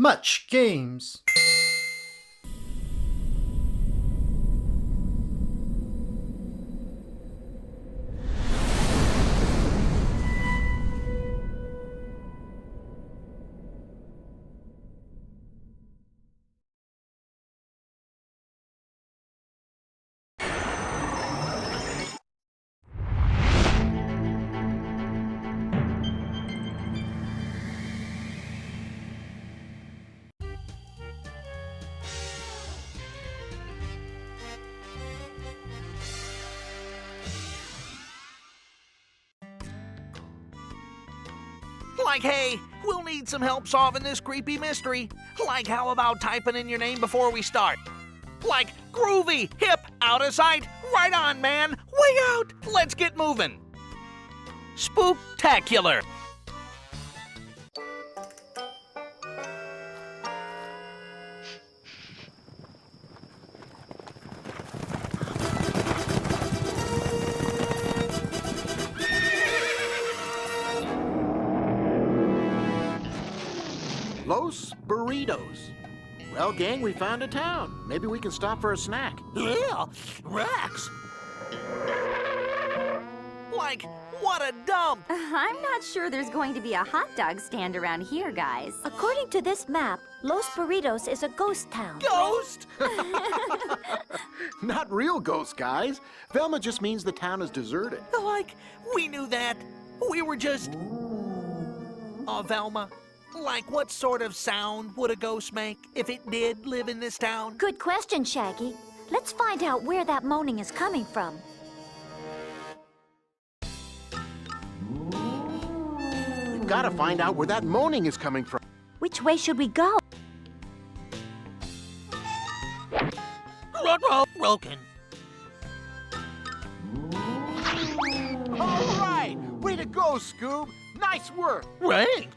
Mutch Games. Like, hey, we'll need some help solving this creepy mystery. Like, how about typing in your name before we start? Like, groovy, hip, out of sight. Right on, man. Way out. Let's get moving. Spooktacular. Los Borritos. Well, gang, we found a town. Maybe we can stop for a snack. Yeah, Rex. Like, what a dump. I'm not sure there's going to be a hot dog stand around here, guys. According to this map, Los Borritos is a ghost town. Ghost? Not real ghosts, guys. Velma just means the town is deserted. Like, we knew that. We were just... Oh, Velma. Like, what sort of sound would a ghost make if it did live in this town? Good question, Shaggy. Let's find out where that moaning is coming from. We've got to find out where that moaning is coming from. Which way should we go? Broken. All right! Way to go, Scoob! Nice work! Right?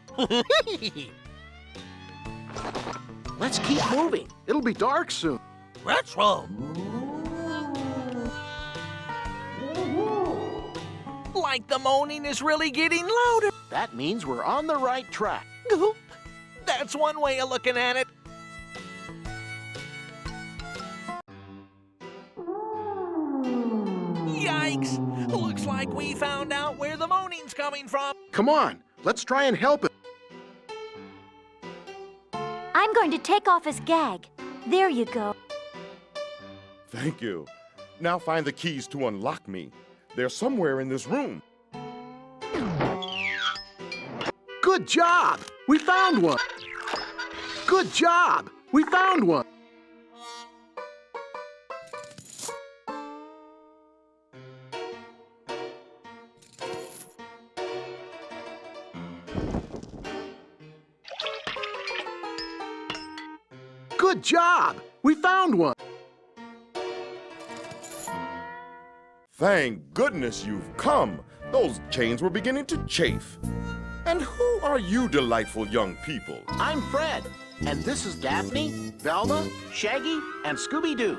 Let's keep moving. It'll be dark soon. Retro. Like the moaning is really getting louder. That means we're on the right track. That's one way of looking at it. Yikes! Looks like we found out where the moaning's coming from. Come on, let's try and help it. I'm going to take off his gag. There you go. Thank you. Now find the keys to unlock me. They're somewhere in this room. Good job! We found one! Good job! We found one! Good job! We found one! Thank goodness you've come. Those chains were beginning to chafe. And who are you delightful young people? I'm Fred, and this is Daphne, Velma, Shaggy, and Scooby-Doo.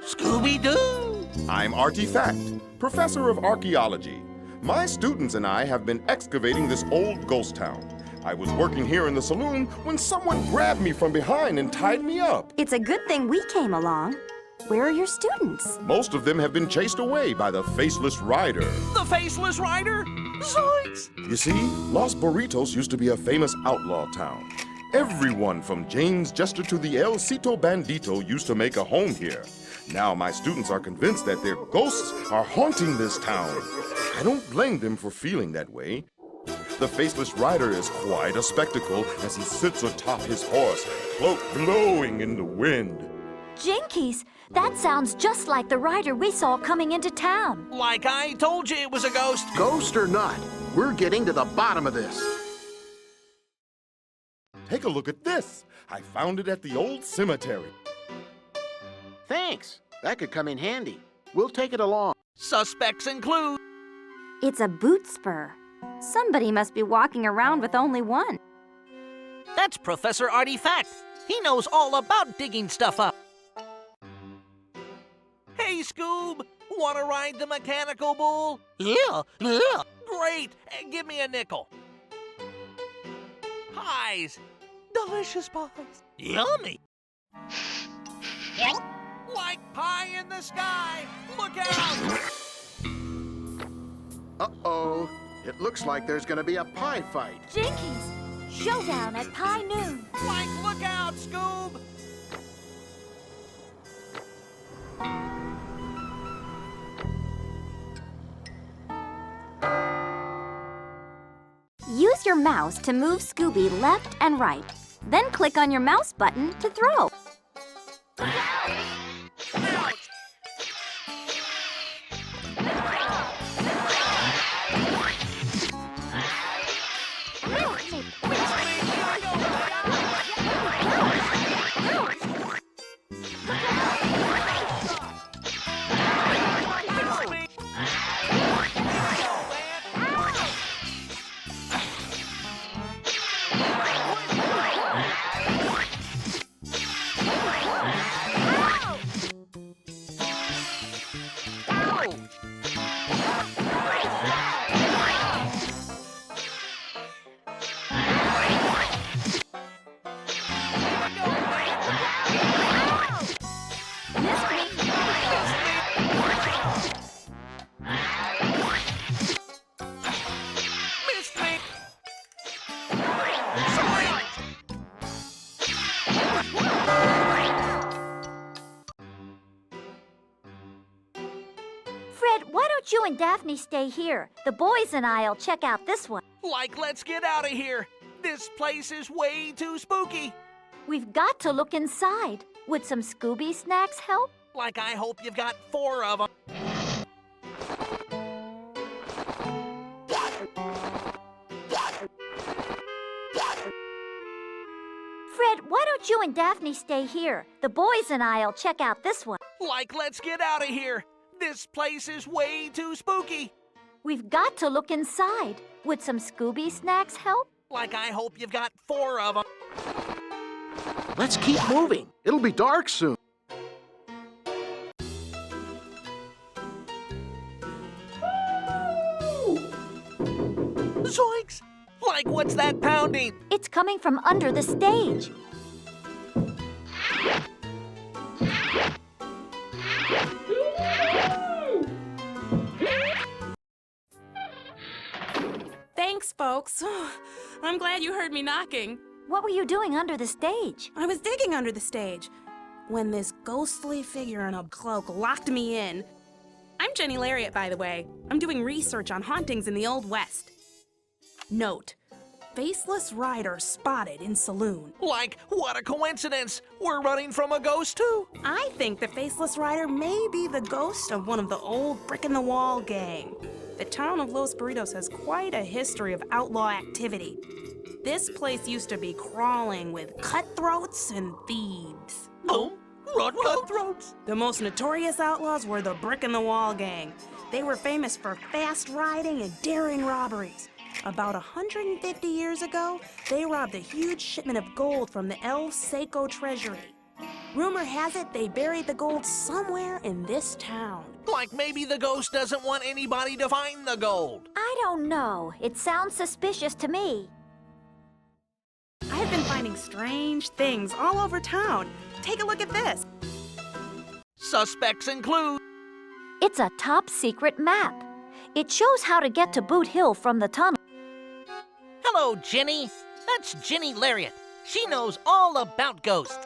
Scooby-Doo! I'm Artie Fackt, professor of archaeology. My students and I have been excavating this old ghost town. I was working here in the saloon when someone grabbed me from behind and tied me up. It's a good thing we came along. Where are your students? Most of them have been chased away by the Faceless Rider. The Faceless Rider? Zoinks! You see, Los Borritos used to be a famous outlaw town. Everyone from James Jester to the El Cito Bandito used to make a home here. Now my students are convinced that their ghosts are haunting this town. I don't blame them for feeling that way. The Faceless Rider is quite a spectacle as he sits atop his horse, cloak blowing in the wind. Jinkies, that sounds just like the rider we saw coming into town. Like I told you it was a ghost. Ghost or not, we're getting to the bottom of this. Take a look at this. I found it at the old cemetery. Thanks. That could come in handy. We'll take it along. Suspects include... It's a boot spur. Somebody must be walking around with only one. That's Professor Artie Fackt. He knows all about digging stuff up. Hey, Scoob, want to ride the mechanical bull? Yeah. Great, give me a nickel. Pies, delicious pies. Yummy. Like pie in the sky. Look out! Uh-oh. It looks like there's gonna be a pie fight. Jinkies! Showdown at pie noon. Like, look out, Scoob! Use your mouse to move Scooby left and right. Then click on your mouse button to throw. Fred, why don't you and Daphne stay here? The boys and I'll check out this one. Like, let's get out of here. This place is way too spooky. We've got to look inside. Would some Scooby snacks help? Like, I hope you've got 4 of them. Fred, why don't you and Daphne stay here? The boys and I'll check out this one. Like, let's get out of here. This place is way too spooky. We've got to look inside. Would some Scooby snacks help? Like, I hope you've got 4 of them. Let's keep moving. It'll be dark soon. Zoinks! Like, what's that pounding? It's coming from under the stage. Thanks, folks. I'm glad you heard me knocking. What were you doing under the stage? I was digging under the stage when this ghostly figure in a cloak locked me in. I'm Jenny Lariat, by the way. I'm doing research on hauntings in the Old West. Note, Faceless Rider spotted in saloon. Like, what a coincidence. We're running from a ghost, too. I think the Faceless Rider may be the ghost of one of the old brick-in-the-wall gang. The town of Los Borritos has quite a history of outlaw activity. This place used to be crawling with cutthroats and thieves. Oh, run, cutthroats. The most notorious outlaws were the brick-in-the-wall gang. They were famous for fast riding and daring robberies. About 150 years ago, they robbed a huge shipment of gold from the El Seco treasury. Rumor has it they buried the gold somewhere in this town. Like, maybe the ghost doesn't want anybody to find the gold. I don't know. It sounds suspicious to me. I've been finding strange things all over town. Take a look at this. Suspects include... It's a top secret map. It shows how to get to Boot Hill from the tunnel. Hello, Jenny. That's Jenny Lariat. She knows all about ghosts.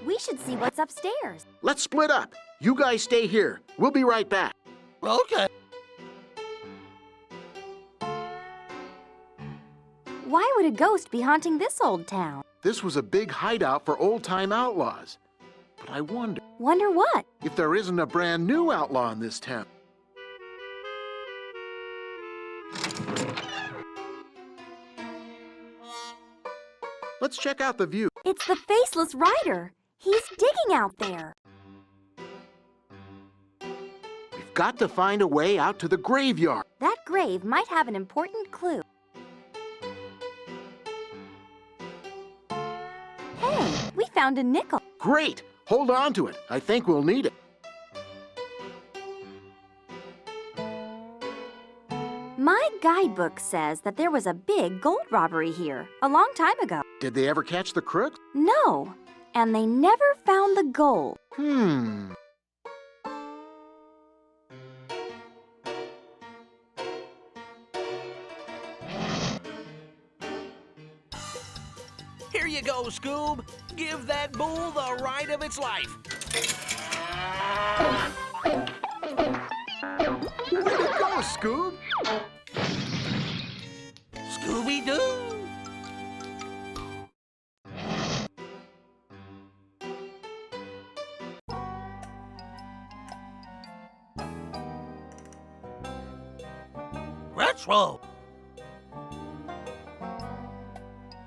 We should see what's upstairs. Let's split up. You guys stay here. We'll be right back. Okay. Why would a ghost be haunting this old town? This was a big hideout for old-time outlaws. But I wonder Wonder what? if there isn't a brand new outlaw in this town. Let's check out the view. It's the Faceless Rider. He's digging out there. We've got to find a way out to the graveyard. That grave might have an important clue. Hey, we found a nickel. Great! Hold on to it. I think we'll need it. My guidebook says that there was a big gold robbery here a long time ago. Did they ever catch the crooks? No, and they never found the gold. Here you go, Scoob. Give that bull the ride of its life. Way to go, Scoob! Scooby-Doo! Let's roll.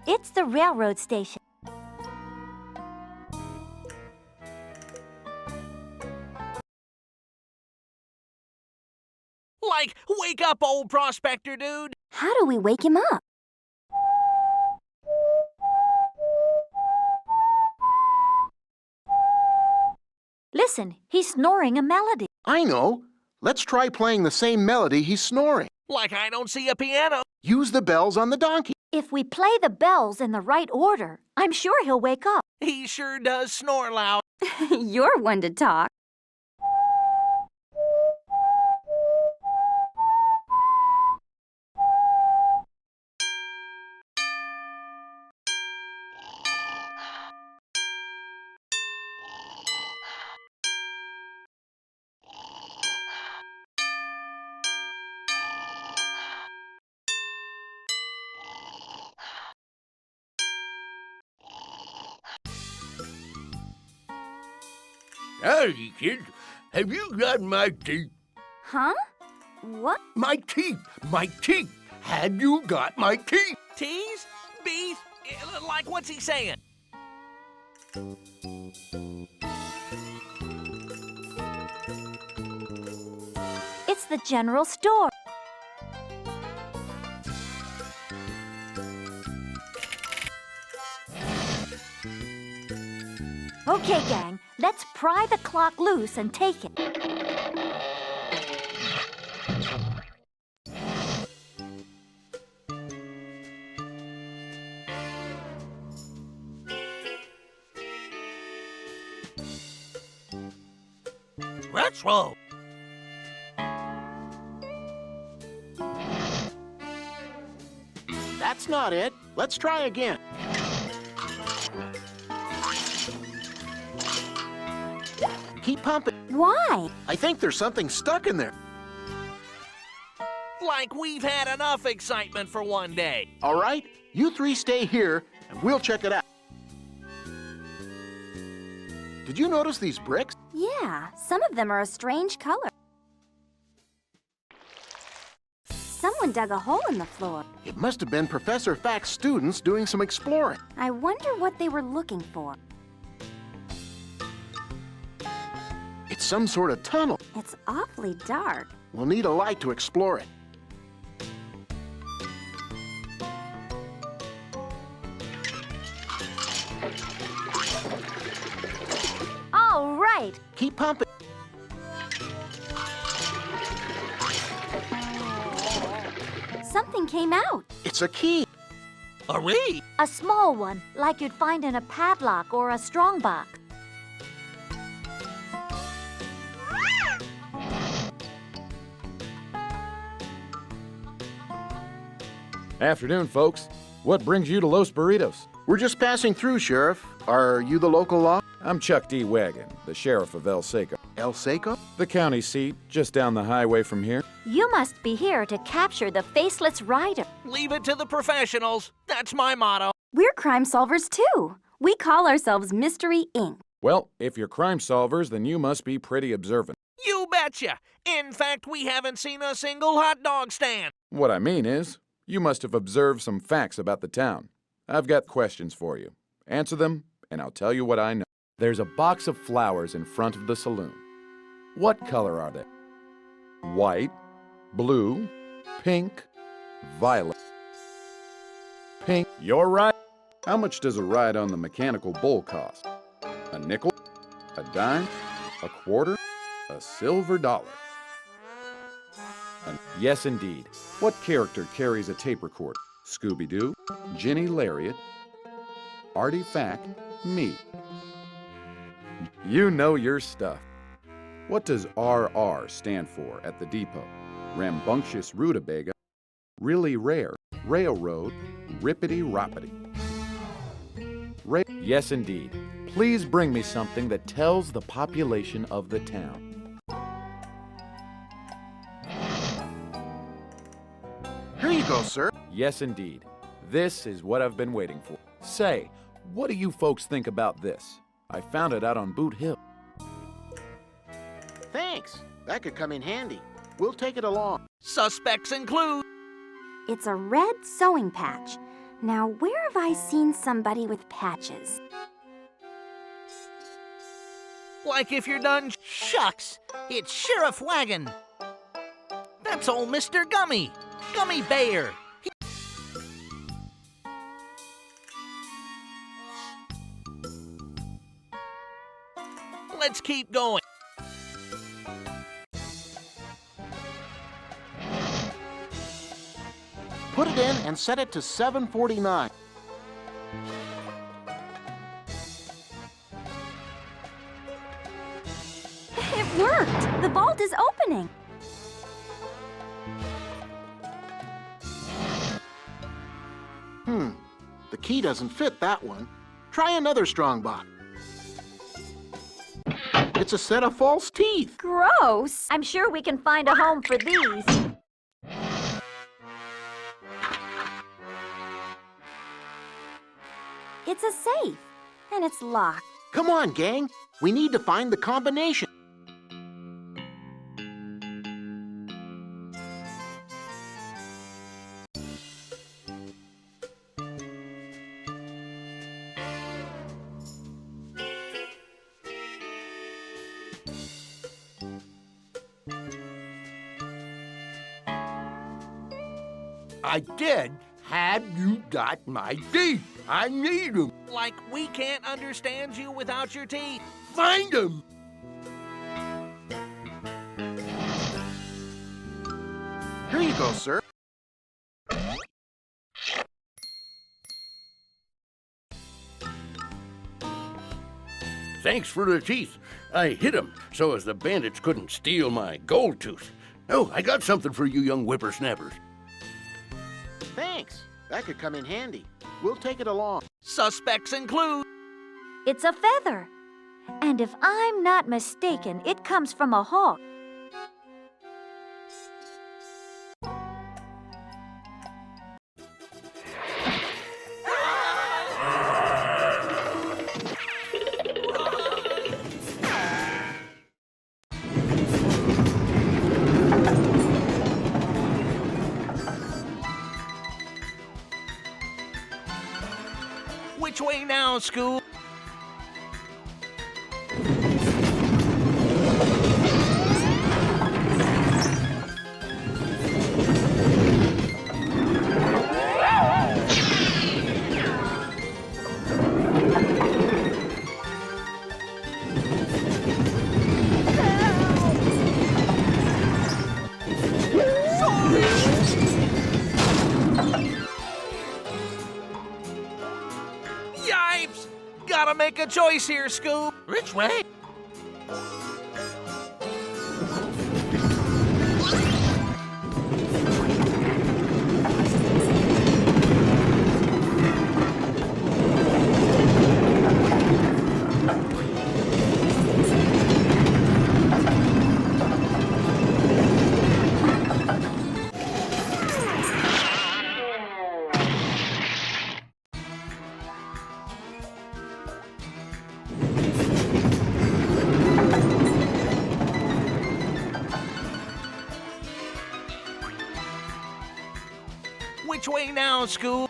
It's the railroad station. Like, wake up, old prospector dude. How do we wake him up? Listen, he's snoring a melody. I know. Let's try playing the same melody he's snoring. Like I don't see a piano. Use the bells on the donkey. If we play the bells in the right order, I'm sure he'll wake up. He sure does snore loud. You're one to talk. Howdy, kids. Have you got my teeth? Huh? What? My teeth! My teeth! Have you got my teeth? T's? B's? Like, what's he saying? It's the general store. Okay, gang, let's pry the clock loose and take it. Let's roll. That's not it. Let's try again. Keep pumping. Why? I think there's something stuck in there. Like we've had enough excitement for one day. All right, you three stay here, and we'll check it out. Did you notice these bricks? Yeah, some of them are a strange color. Someone dug a hole in the floor. It must have been Professor Fackt's students doing some exploring. I wonder what they were looking for. It's some sort of tunnel. It's awfully dark. We'll need a light to explore it. All right. Keep pumping. Something came out. It's a key. Artie! A small one, like you'd find in a padlock or a strongbox. Afternoon, folks. What brings you to Los Borritos? We're just passing through, Sheriff. Are you the local law? I'm Chuck D. Wagon, the sheriff of El Seco. El Seco? The county seat, just down the highway from here. You must be here to capture the Faceless Rider. Leave it to the professionals. That's my motto. We're crime solvers, too. We call ourselves Mystery Inc. Well, if you're crime solvers, then you must be pretty observant. You betcha. In fact, we haven't seen a single hot dog stand. What I mean is, you must have observed some facts about the town. I've got questions for you. Answer them, and I'll tell you what I know. There's a box of flowers in front of the saloon. What color are they? White, blue, pink, violet. Pink. You're right. How much does a ride on the mechanical bull cost? A nickel? A dime? A quarter? A silver dollar? Yes, indeed. What character carries a tape recorder? Scooby-Doo, Ginny Lariat, Artie Fackt, me. You know your stuff. What does RR stand for at the depot? Rambunctious rutabaga, really rare, railroad, rippity-roppity. Yes, indeed. Please bring me something that tells the population of the town. Here you go, sir. Yes, indeed. This is what I've been waiting for. Say, what do you folks think about this? I found it out on Boot Hill. Thanks. That could come in handy. We'll take it along. Suspects include... It's a red sewing patch. Now, where have I seen somebody with patches? Like if you're done... Shucks! It's Sheriff Wagon! That's old Mr. Gummy! Gummy Bear! Let's keep going. Put it in and set it to 749. It worked! The vault is opening! The key doesn't fit that one. Try another strong box. It's a set of false teeth. Gross! I'm sure we can find a home for these. It's a safe, and it's locked. Come on, gang. We need to find the combination. I did. Have you got my teeth? I need them. Like we can't understand you without your teeth. Find them. Here you go, sir. Thanks for the teeth. I hid them so as the bandits couldn't steal my gold tooth. Oh, I got something for you young whippersnappers. Thanks. That could come in handy. We'll take it along. Suspects include... It's a feather. And if I'm not mistaken, it comes from a hawk. Which way now, Scoob? Yipes! Gotta make a choice here, Scoob. Which way? Which way now, Scoob?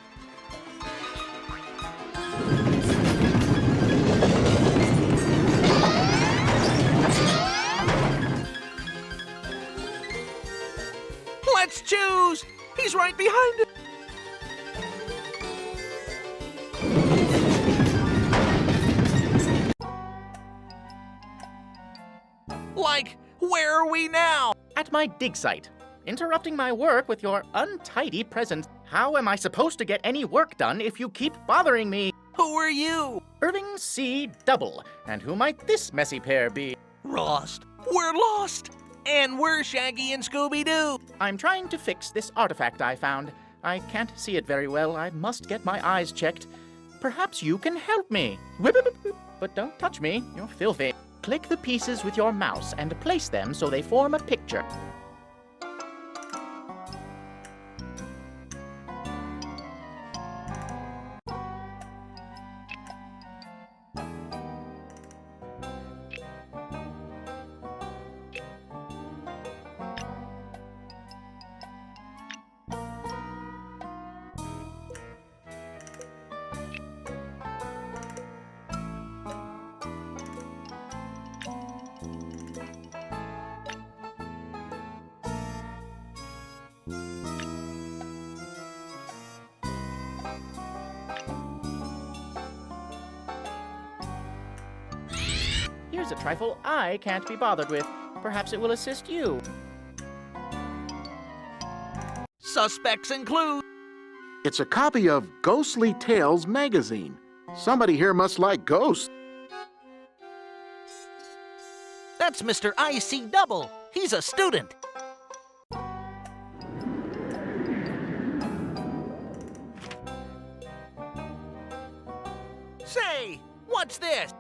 Let's choose! He's right behind us! Like, where are we now? At my dig site. interrupting my work with your untidy presence. How am I supposed to get any work done if you keep bothering me? Who are you? Irving C. Double. And who might this messy pair be? Lost. We're lost. And we're Shaggy and Scooby-Doo. I'm trying to fix this artifact I found. I can't see it very well. I must get my eyes checked. Perhaps you can help me. Whip, whip, whip. But don't touch me. You're filthy. Click the pieces with your mouse and place them so they form a picture. Here's a trifle I can't be bothered with. Perhaps it will assist you. Suspects include... It's a copy of Ghostly Tales magazine. Somebody here must like ghosts. That's Mr. IC Double. He's a student. Say, what's this?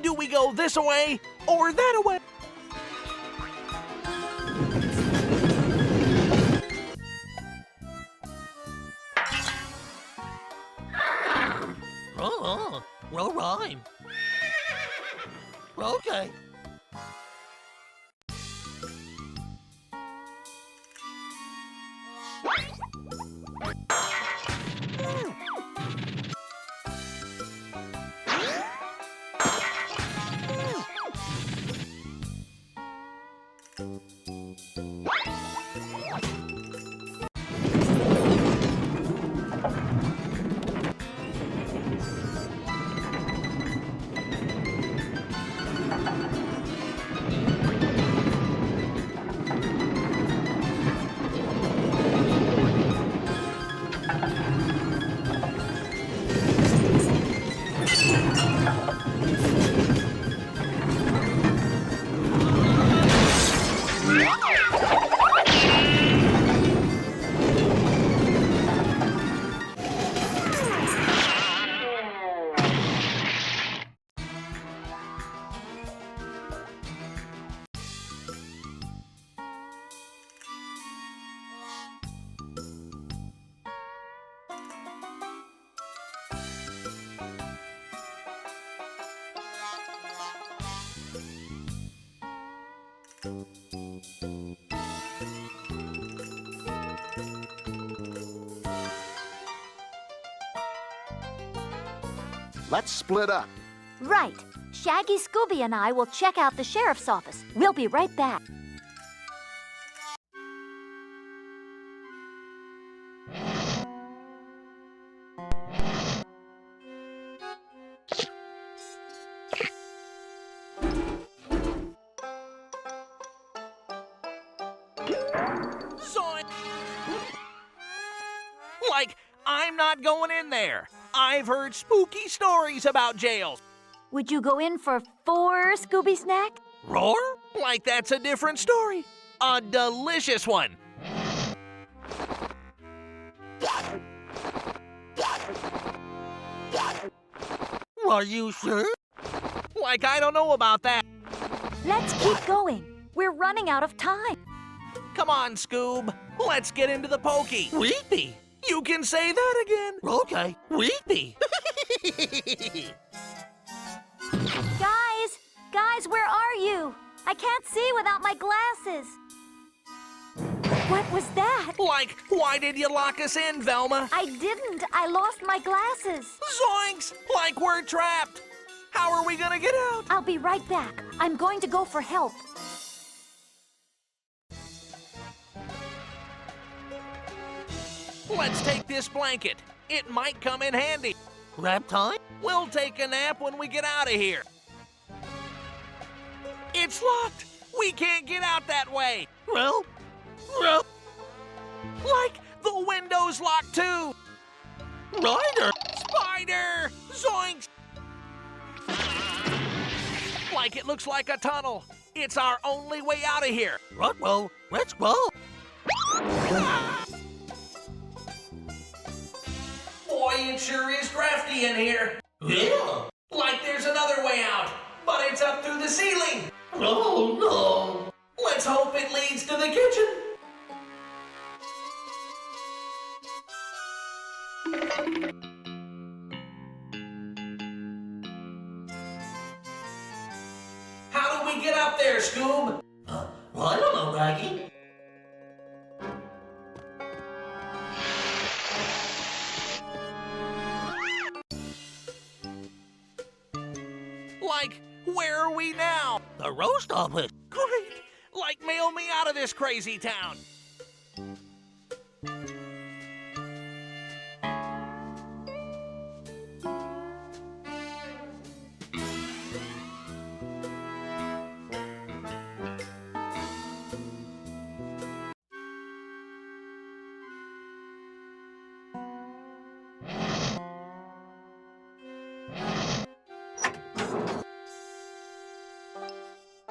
Do we go this way or that way? No rhyme. Okay. Let's split up. Right. Shaggy, Scooby, and I will check out the sheriff's office. We'll be right back. Zoink! Like, I'm not going in there. I've heard spooky stories about jails. Would you go in for 4 Scooby snack? Roar? Like that's a different story. A delicious one. Are you sure? Like I don't know about that. Let's keep going. We're running out of time. Come on, Scoob. Let's get into the pokey. Weepy. You can say that again. Okay. Weepy. Guys, where are you? I can't see without my glasses. What was that? Like, why did you lock us in, Velma? I didn't. I lost my glasses. Zoinks! Like we're trapped. How are we gonna get out? I'll be right back. I'm going to go for help. Let's take this blanket. It might come in handy. Nap time? We'll take a nap when we get out of here. It's locked. We can't get out that way. Well, like the window's locked too. Rider! Spider! Zoinks! Like it looks like a tunnel. It's our only way out of here. Well, let's go. Boy, it sure is drafty in here. Yeah. Like there's another way out, but it's up through the ceiling. Oh, no. Let's hope it leads to the kitchen. How do we get up there, Scoob? Well, I don't know, Raggy. Like, where are we now? The roast office. Great! Like, mail me out of this crazy town.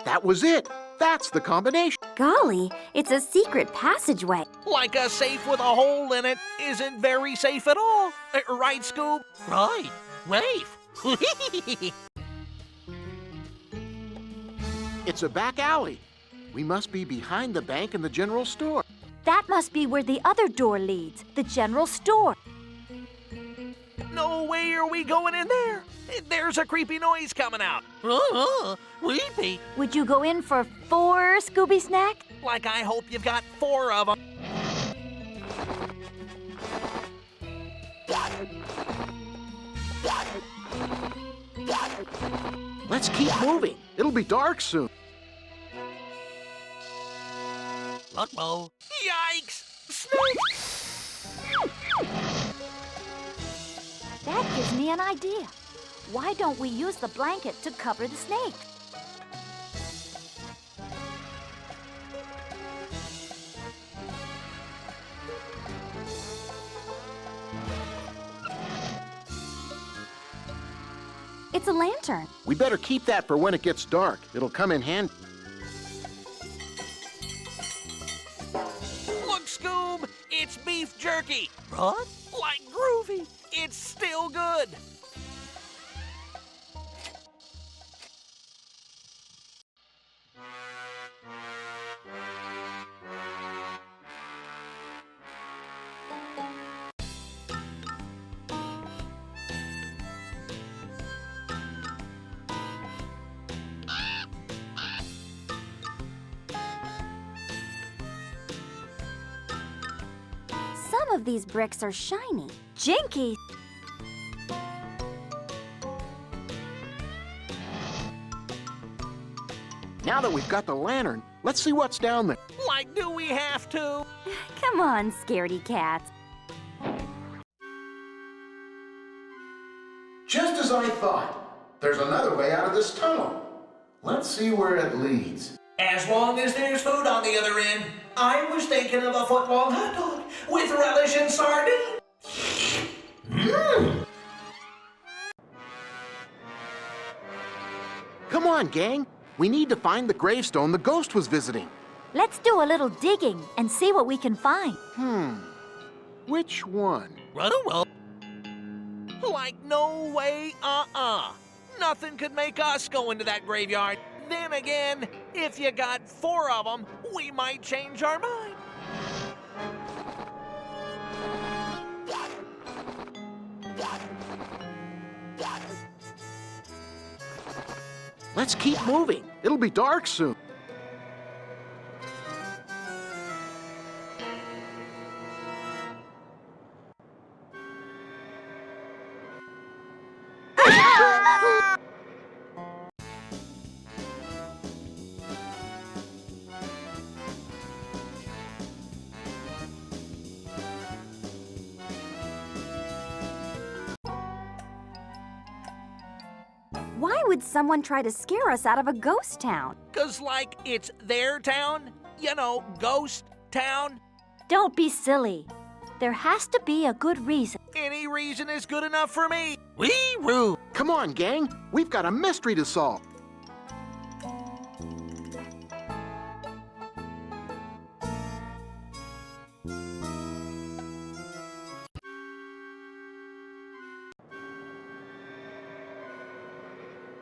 That was it. That's the combination. Golly, it's a secret passageway. Like a safe with a hole in it isn't very safe at all. Right, Scoob? Right. Rafe. It's a back alley. We must be behind the bank and the general store. That must be where the other door leads, the general store. No way are we going in there. There's a creepy noise coming out. Creepy. Would you go in for 4 Scooby Snack? Like I hope you've got 4 of them. Let's keep moving. It'll be dark soon. Uh-oh. Yikes! Snake! That gives me an idea. Why don't we use the blanket to cover the snake? It's a lantern. We better keep that for when it gets dark. It'll come in handy. Look, Scoob! It's beef jerky. What? Like groovy. It's still good. Some of these bricks are shiny. Jinky! Now that we've got the lantern, let's see what's down there. Like, do we have to? Come on, scaredy cats. Just as I thought. There's another way out of this tunnel. Let's see where it leads. As long as there's food on the other end. I was thinking of a football hot dog with relish and sardine. Come on, gang. We need to find the gravestone the ghost was visiting. Let's do a little digging and see what we can find. Which one? Run. Like, no way, Nothing could make us go into that graveyard. Then again, if you got 4 of them, we might change our mind. Let's keep moving. It'll be dark soon. Why would someone try to scare us out of a ghost town? 'Cause like it's their town? You know, ghost town? Don't be silly. There has to be a good reason. Any reason is good enough for me. Wee-roo! Come on, gang. We've got a mystery to solve.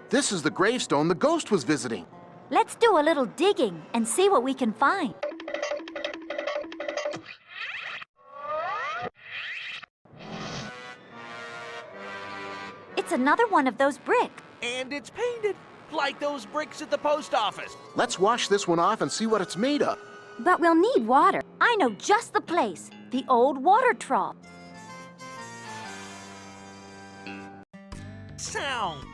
This is the gravestone the ghost was visiting. Let's do a little digging and see what we can find. It's another one of those bricks. And it's painted like those bricks at the post office. Let's wash this one off and see what it's made of. But we'll need water. I know just the place. The old water trough. Sound.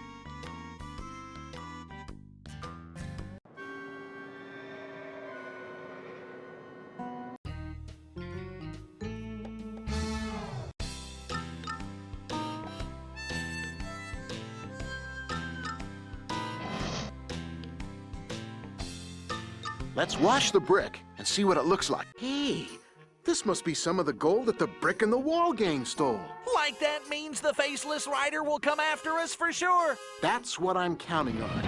Let's wash the brick and see what it looks like. Hey, this must be some of the gold that the Brick in the Wall gang stole. Like that means the Faceless Rider will come after us for sure. That's what I'm counting on.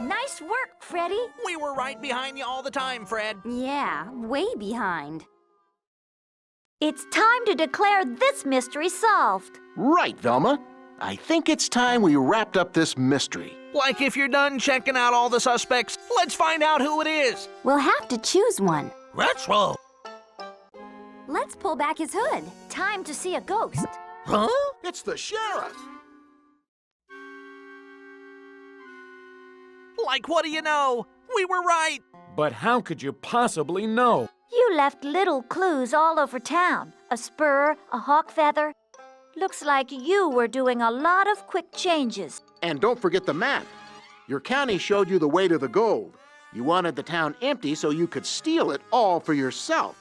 Nice work, Freddy. We were right behind you all the time, Fred. Yeah, way behind. It's time to declare this mystery solved. Right, Velma. I think it's time we wrapped up this mystery. Like if you're done checking out all the suspects, let's find out who it is. We'll have to choose one. Let's roll. Let's pull back his hood. Time to see a ghost. Huh? It's the sheriff. Like what do you know? We were right. But how could you possibly know? You left little clues all over town. A spur, a hawk feather. Looks like you were doing a lot of quick changes. And don't forget the map. Your county showed you the way to the gold. You wanted the town empty so you could steal it all for yourself.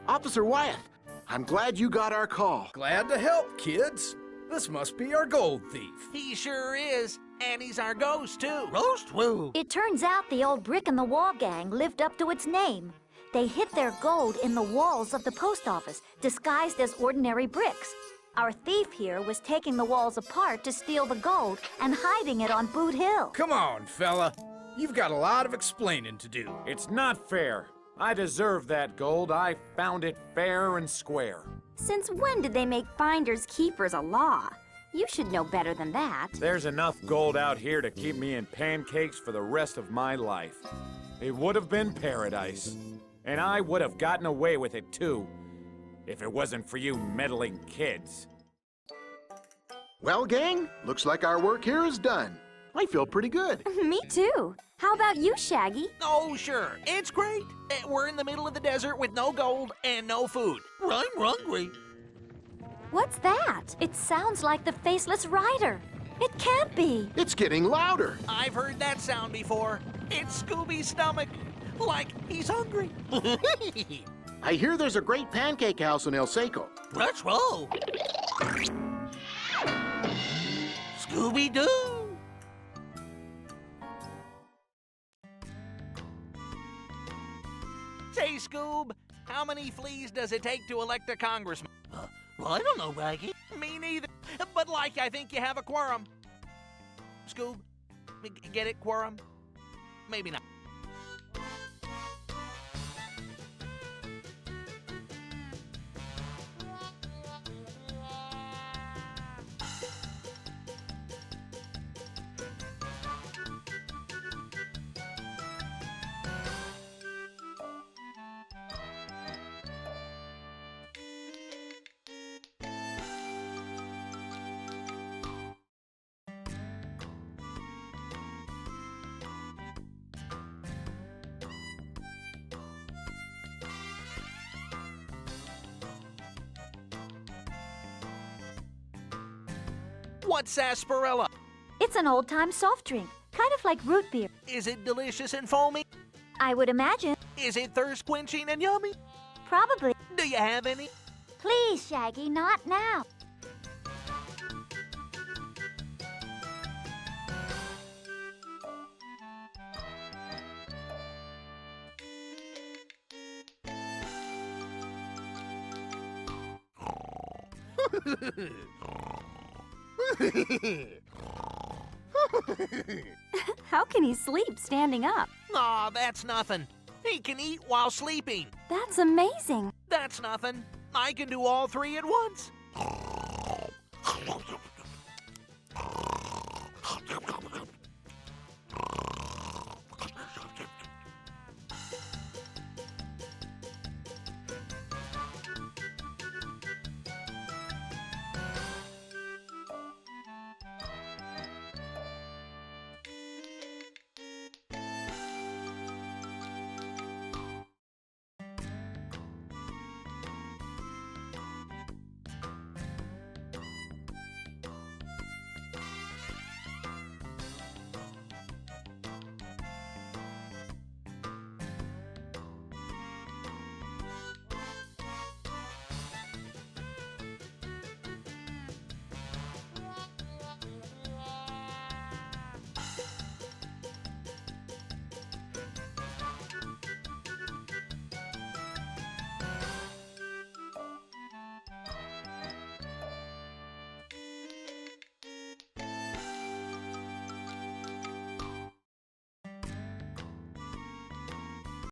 Officer Wyeth, I'm glad you got our call. Glad to help, kids. This must be our gold thief. He sure is. And he's our ghost, too. Ghost? Woo. It turns out the old Brick in the Wall gang lived up to its name. They hid their gold in the walls of the post office, disguised as ordinary bricks. Our thief here was taking the walls apart to steal the gold and hiding it on Boot Hill. Come on, fella. You've got a lot of explaining to do. It's not fair. I deserve that gold. I found it fair and square. Since when did they make finders keepers a law? You should know better than that. There's enough gold out here to keep me in pancakes for the rest of my life. It would have been paradise. And I would have gotten away with it, too, if it wasn't for you meddling kids. Well, gang, looks like our work here is done. I feel pretty good. Me too. How about you, Shaggy? Oh, sure. It's great. We're in the middle of the desert with no gold and no food. I'm hungry. What's that? It sounds like the Faceless Rider. It can't be. It's getting louder. I've heard that sound before. It's Scooby's stomach. Like he's hungry. I hear there's a great pancake house in El Seco. Let's roll. Scooby-Doo. Say, Scoob, how many fleas does it take to elect a congressman? Well, I don't know, Raggy. Me neither. But like, I think you have a quorum. Scoob, get it, quorum? Maybe not. What's sarsaparilla? It's an old-time soft drink, kind of like root beer. Is it delicious and foamy? I would imagine. Is it thirst-quenching and yummy? Probably. Do you have any? Please, Shaggy, not now. How can he sleep standing up? Aw, that's nothing. He can eat while sleeping. That's amazing. That's nothing. I can do all three at once.